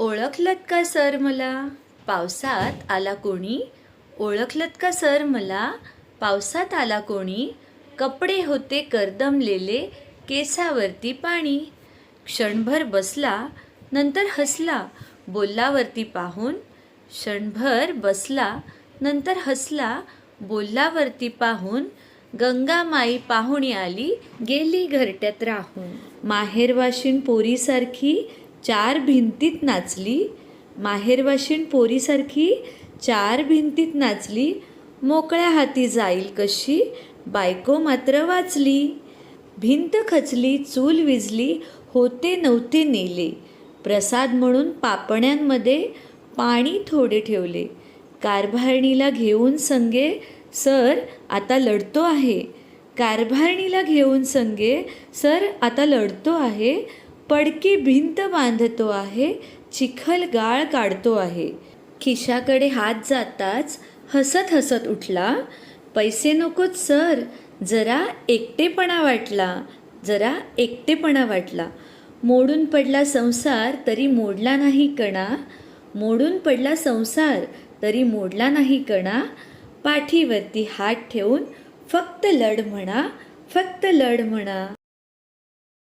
ओळखलत का सर मला पावसात आला कोणी? ओळखलत का सर मला पावसात आला कोणी? कपडे होते करदमलेले, केसावरती पाणी. क्षणभर बसला, नंतर हसला, बोलल्यावरती पाहून. क्षणभर बसला, नंतर हसला, बोलल्यावरती पाहून. गंगामाई पाहुणी आली, गेली घरट्यात राहून. माहेरवाशीण पोरीसारखी चार भिंतीत नाचली. माहेरवाशीण पोरीसारखी चार भिंतीत नाचली. मोकळ्या हाती जाईल कशी, बायको मात्र वाचली. भिंत खचली, चूल विझली, होते नव्हते नेले. प्रसाद म्हणून पापण्यांमध्ये पाणी थोडे ठेवले. कारभारणीला घेऊन संगे सर आता लढतो आहे. कारभारणीला घेऊन संगे सर आता लढतो आहे. पडकी भिंत बांधतो आहे, चिखल गाळ काढतो आहे. खिशाकडे हात जाताच हसत हसत उठला. पैसे नकोत सर, जरा एकटेपणा वाटला, जरा एकटेपणा वाटला. मोडून पडला संसार तरी मोडला नाही कणा. मोडून पडला संसार तरी मोडला नाही कणा. पाठीवरती हात ठेवून फक्त लढ म्हणा, फक्त लढ म्हणा.